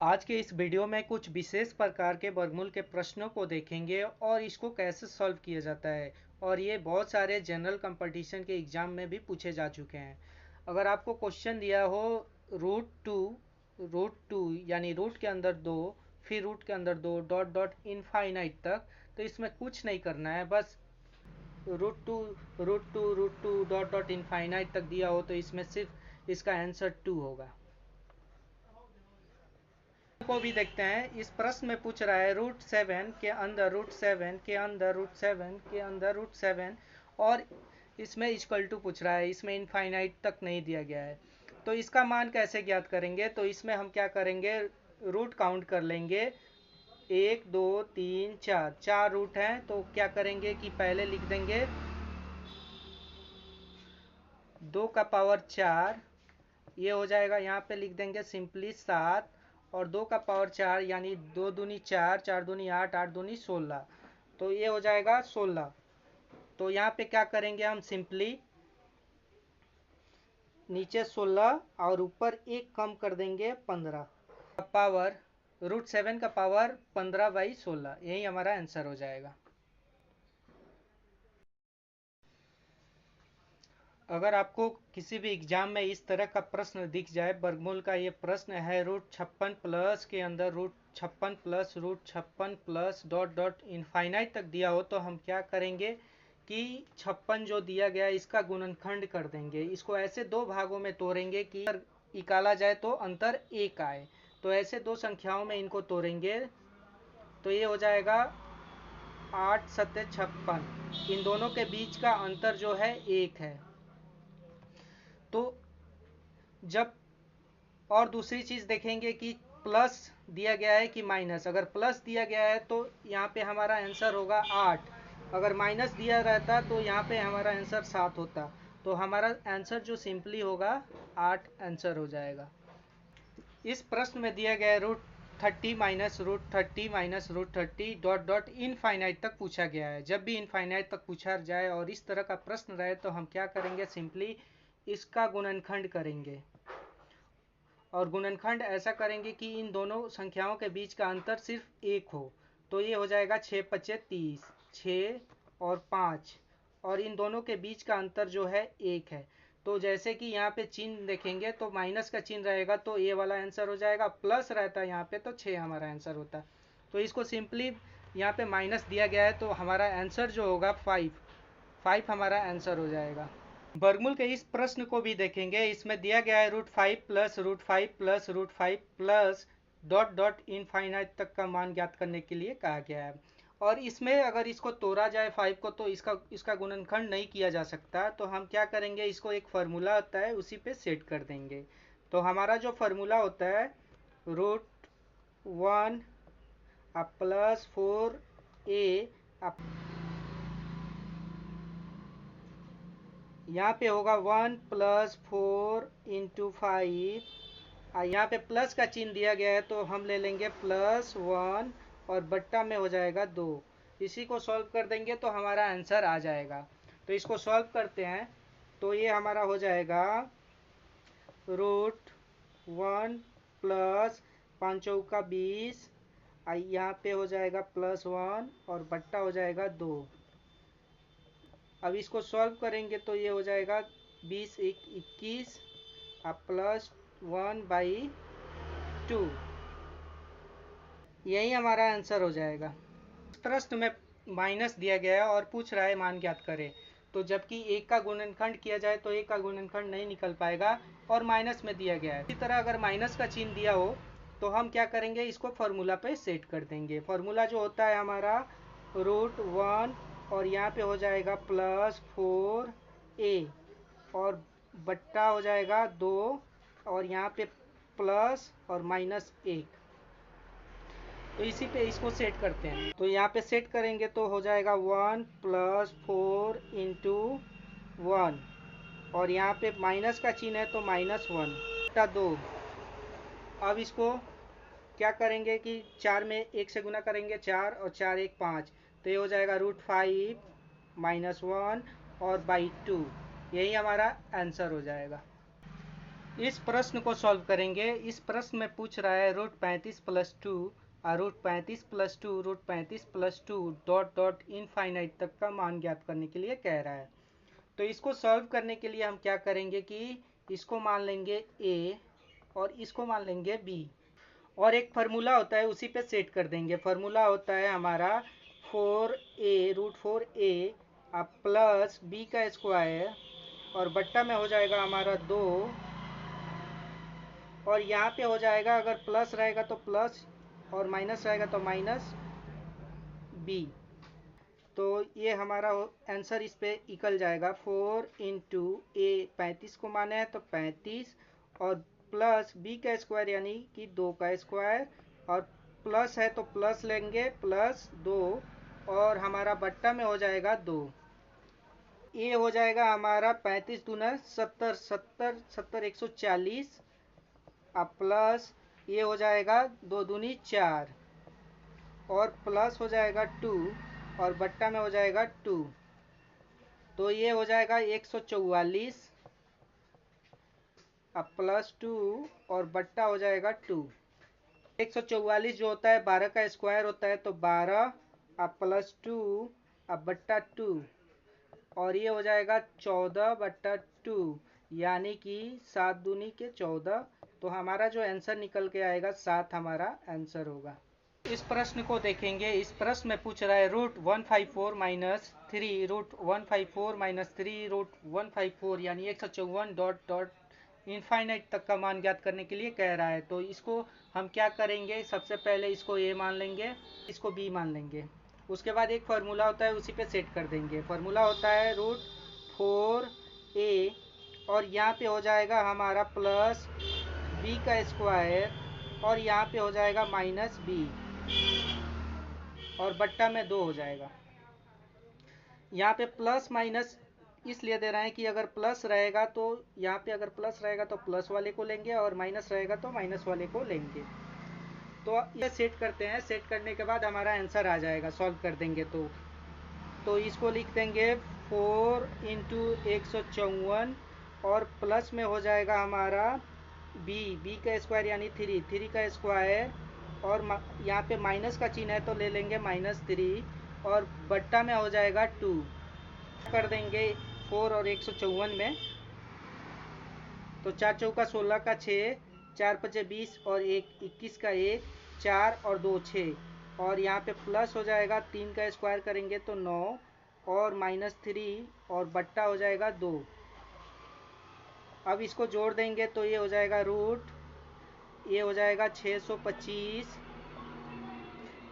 आज के इस वीडियो में कुछ विशेष प्रकार के वर्गमूल के प्रश्नों को देखेंगे और इसको कैसे सॉल्व किया जाता है। और ये बहुत सारे जनरल कंपटीशन के एग्जाम में भी पूछे जा चुके हैं। अगर आपको क्वेश्चन दिया हो रूट टू यानी रूट के अंदर दो, फिर रूट के अंदर दो, डॉट डॉट इनफाइनाइट तक, तो इसमें कुछ नहीं करना है। बस root two dot dot infinite तक दिया हो तो इसमें सिर्फ इसका आंसर 2 होगा। को भी देखते हैं। इस प्रश्न में पूछ रहा है √7 के अंदर √7 के अंदर √7 के अंदर √7 और इसमें इक्वल टू पूछ रहा है। इसमें इनफाइनाइट तक नहीं दिया गया है, तो इसका मान कैसे ज्ञात करेंगे। तो इसमें हम क्या करेंगे, रूट काउंट कर लेंगे। 1 2 3 4 4 रूट हैं, तो क्या करेंगे कि पहले लिख देंगे 2 का पावर 4, ये हो जाएगा। यहाँ पे लिख देंगे सिंपली 7 और 2 का पावर 4 यानी 2 दूनी 4, 4 दूनी 8, 8 दूनी 16, तो ये हो जाएगा 16। तो यहाँ पे क्या करेंगे हम, सिंपली नीचे 16 और ऊपर एक कम कर देंगे 15। पावर √7 का पावर 15/16, यही हमारा आंसर हो जाएगा। अगर आपको किसी भी एग्जाम में इस तरह का प्रश्न दिख जाए, वर्गमूल का ये प्रश्न है, √56 प्लस के अंदर √56 plus √56 plus dot dot infinite तक दिया हो, तो हम क्या करेंगे कि 56 जो दिया गया इसका गुणनखंड कर देंगे। इसको ऐसे दो भागों में तोड़ेंगे कि निकाला जाए तो अंतर 1 आए। तो ऐसे दो संख्याओं में इनको तोड़ेंगे, तो ये हो जाएगा 8 7 56। इन दोनों के बीच का अंतर जो है 1 है। तो जब और दूसरी चीज देखेंगे कि प्लस दिया गया है कि माइनस। अगर प्लस दिया गया है तो यहाँ पे हमारा आंसर होगा 8। अगर माइनस दिया रहता तो यहाँ पे हमारा आंसर 7 होता। तो हमारा आंसर जो सिंपली होगा 8 आंसर हो जाएगा। इस प्रश्न में दिया गया √30 minus √30 minus √30 dot dot infinite तक पूछा गया है। जब भी इनफाइनाइट तक पूछा जाए और इस तरह का प्रश्न रहे तो हम क्या करेंगे, सिंपली इसका गुणनखंड करेंगे। और गुणनखंड ऐसा करेंगे कि इन दोनों संख्याओं के बीच का अंतर सिर्फ 1 हो। तो ये हो जाएगा 6 5 30, 6 और 5, और इन दोनों के बीच का अंतर जो है 1 है। तो जैसे कि यहाँ पे चिन्ह देखेंगे तो माइनस का चिन्ह रहेगा तो ये वाला आंसर हो जाएगा। प्लस रहता है यहाँ पे तो 6 हमारा आंसर होता। तो इसको सिंपली यहाँ पे माइनस दिया गया है तो हमारा आंसर जो होगा 5 हमारा आंसर हो जाएगा। वर्गमूल के इस प्रश्न को भी देखेंगे। इसमें दिया गया है √5 plus √5 plus √5 plus dot dot infinite तक का मान ज्ञात करने के लिए कहा गया है। और इसमें अगर इसको तोड़ा जाए 5 को तो इसका गुणनखंड नहीं किया जा सकता। तो हम क्या करेंगे, इसको एक फार्मूला होता है उसी पे सेट कर देंगे। तो हमारा जो फार्मूला होता है √1 प्लस 4a, यहाँ पे होगा 1 प्लस 4 इंटू 5। यहाँ पे प्लस का चिन्ह दिया गया है तो हम ले लेंगे +1 और बट्टा में हो जाएगा 2। इसी को सॉल्व कर देंगे तो हमारा आंसर आ जाएगा। तो इसको सॉल्व करते हैं तो ये हमारा हो जाएगा √1 प्लस 5 चौका 20, यहाँ पे हो जाएगा +1 और बट्टा हो जाएगा 2। अब इसको सॉल्व करेंगे तो ये हो जाएगा 20 21 प्लस 1/2, यही हमारा आंसर हो जाएगा। प्रश्न में माइनस दिया गया है और पूछ रहा है मान ज्ञात करें। तो जबकि एक का गुणनखंड किया जाए तो एक का गुणनखंड नहीं निकल पाएगा और माइनस में दिया गया है। इसी तरह अगर माइनस का चिन्ह दिया हो तो हम क्या करेंगे, इसको फार्मूला पे सेट कर देंगे। फार्मूला जो होता है हमारा √1 और यहाँ पे हो जाएगा +4a और बट्टा हो जाएगा 2 और यहाँ पे प्लस और -1। तो इसी पे इसको सेट करते हैं। तो यहाँ पे सेट करेंगे तो हो जाएगा 1 प्लस 4 इंटू 1 और यहाँ पे माइनस का चिन्ह है तो -1 बट्टा 2। अब इसको क्या करेंगे कि 4 में 1 से गुना करेंगे, 4 और 4 1 5, तो ये हो जाएगा √5 -1 और /2, यही हमारा आंसर हो जाएगा। इस प्रश्न को सॉल्व करेंगे। इस प्रश्न में पूछ रहा है रूट 35 प्लस 2 और root 35 plus 2 root 35 plus 2 dot dot infinite तक का मान ज्ञात करने के लिए कह रहा है। तो इसको सॉल्व करने के लिए हम क्या करेंगे कि इसको मान लेंगे a और इसको मान लेंगे b, और एक फार्मूला होता है उसी पे सेट कर देंगे। फार्मूला होता है हमारा 4a root 4a plus b का स्क्वायर और बट्टा में हो जाएगा हमारा 2, और यहाँ पे हो जाएगा, अगर प्लस रहेगा तो प्लस और माइनस रहेगा तो माइनस b। तो ये हमारा आंसर इस पे निकल जाएगा। 4 इंटू ए 35 को माने है तो 35 और प्लस b का स्क्वायर यानी कि 2 का स्क्वायर, और प्लस है तो प्लस लेंगे प्लस 2, और हमारा बट्टा में हो जाएगा 2। ये हो जाएगा हमारा 35 दूना 70 70 70 140, अब प्लस ये हो जाएगा 2 दूनी 4 और प्लस हो जाएगा 2 और बट्टा में हो जाएगा 2। तो ये हो जाएगा 144, अब प्लस 2 और बट्टा हो जाएगा 2। 144 जो होता है 12 का स्क्वायर होता है तो 12, अब प्लस 2 अब बट्टा 2, और ये हो जाएगा 14 बट्टा 2 यानी कि 7 दूनी के 14। तो हमारा जो आंसर निकल के आएगा 7 हमारा आंसर होगा। इस प्रश्न को देखेंगे। इस प्रश्न में पूछ रहा है root 154 minus 3 root 154 minus 3 root 154 यानी 154 डॉट डॉट इनफाइनाइट तक का मान ज्ञात करने के लिए कह रहा है। तो इसको हम क्या करेंगे, सबसे पहले इसको a मान लेंगे, इसको b मान लेंगे। उसके बाद एक फार्मूला होता है उसी पे सेट कर देंगे। फार्मूला होता है रूट 4a और यहाँ पे हो जाएगा हमारा प्लस b का स्क्वायर और यहाँ पे हो जाएगा माइनस b और बट्टा में 2 हो जाएगा। यहाँ पे प्लस माइनस इसलिए दे रहे हैं कि अगर प्लस रहेगा तो यहाँ पे अगर प्लस रहेगा तो प्लस वाले को लेंगे और माइनस रहेगा तो माइनस वाले को लेंगे। तो ये सेट करते हैं। सेट करने के बाद हमारा आंसर आ जाएगा, सॉल्व कर देंगे तो इसको लिख देंगे 4 इंटू 154 और प्लस में हो जाएगा हमारा b का स्क्वायर यानी 3 का स्क्वायर, और यहाँ पे माइनस का चिन्ह है तो ले लेंगे -3 और बट्टा में हो जाएगा 2 कर देंगे 4 और 154 में। तो 4 चौका 16 का 6, 4 पचे 20 और 1 21 का 1, 4 और 2 6, और यहाँ पे प्लस हो जाएगा 3 का स्क्वायर करेंगे तो 9 और -3 और बट्टा हो जाएगा 2। अब इसको जोड़ देंगे तो ये हो जाएगा रूट, ये हो जाएगा 625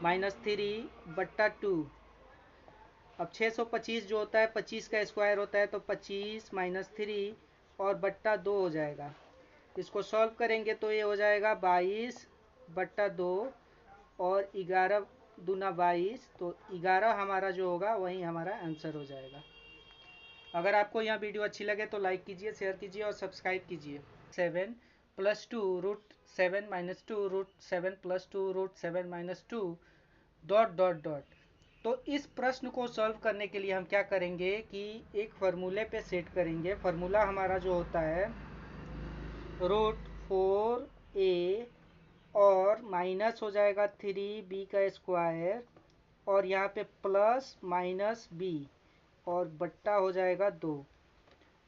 -3 बट्टा 2। अब 625 जो होता है 25 का स्क्वायर होता है तो 25 -3 और बट्टा 2 हो जाएगा। इसको सॉल्व करेंगे तो ये हो जाएगा 22 बट्टा 2 और 11 दूना 22, तो 11 हमारा जो होगा वही हमारा आंसर हो जाएगा। अगर आपको यह वीडियो अच्छी लगे तो लाइक कीजिए, शेयर कीजिए और सब्सक्राइब कीजिए। 7 + 2 root 7 - 2 root 7 + 2 root 7 - 2 dot dot dot. तो इस प्रश्न को सॉल्व करने के लिए हम क्या करेंगे कि एक फार्मूले पे सेट करेंगे। फार्मूला हमारा जो होता है रूट 4a और माइनस हो जाएगा 3b का स्क्वायर और यहाँ पे प्लस माइनस b और बट्टा हो जाएगा 2।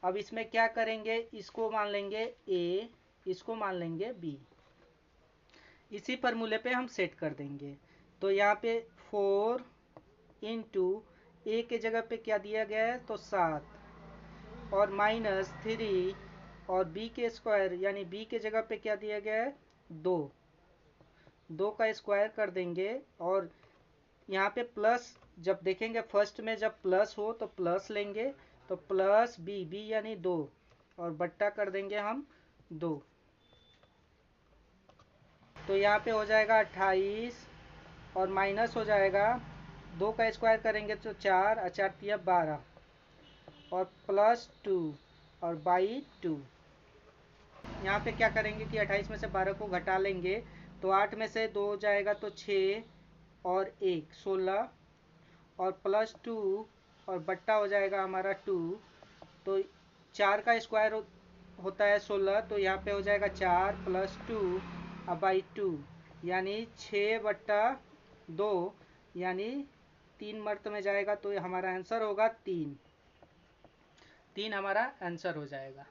अब इसमें क्या करेंगे, इसको मान लेंगे a, इसको मान लेंगे b। इसी फार्मूले पे हम सेट कर देंगे। तो यहाँ पे 4 इंटू ए के जगह पे क्या दिया गया है तो 7 और -3 और b के स्क्वायर यानी b के जगह पे क्या दिया गया है 2 का स्क्वायर कर देंगे। और यहाँ पे प्लस जब देखेंगे फर्स्ट में जब प्लस हो तो प्लस लेंगे तो प्लस b यानी 2 और बट्टा कर देंगे हम 2। तो यहाँ पे हो जाएगा 28 और माइनस हो जाएगा 2 का स्क्वायर करेंगे तो 4 और 4 × 12 और प्लस 2 और बाई 2। यहाँ पे क्या करेंगे कि 28 में से 12 को घटा लेंगे तो 8 में से 2 जाएगा तो 6 और 1 16 और प्लस 2 और बट्टा हो जाएगा हमारा 2। तो 4 का स्क्वायर होता है 16, तो यहाँ पे हो जाएगा 4 + 2 बाई 2, यानी 6/2, यानी 3 मर्त में जाएगा तो हमारा आंसर होगा 3 हमारा आंसर हो जाएगा।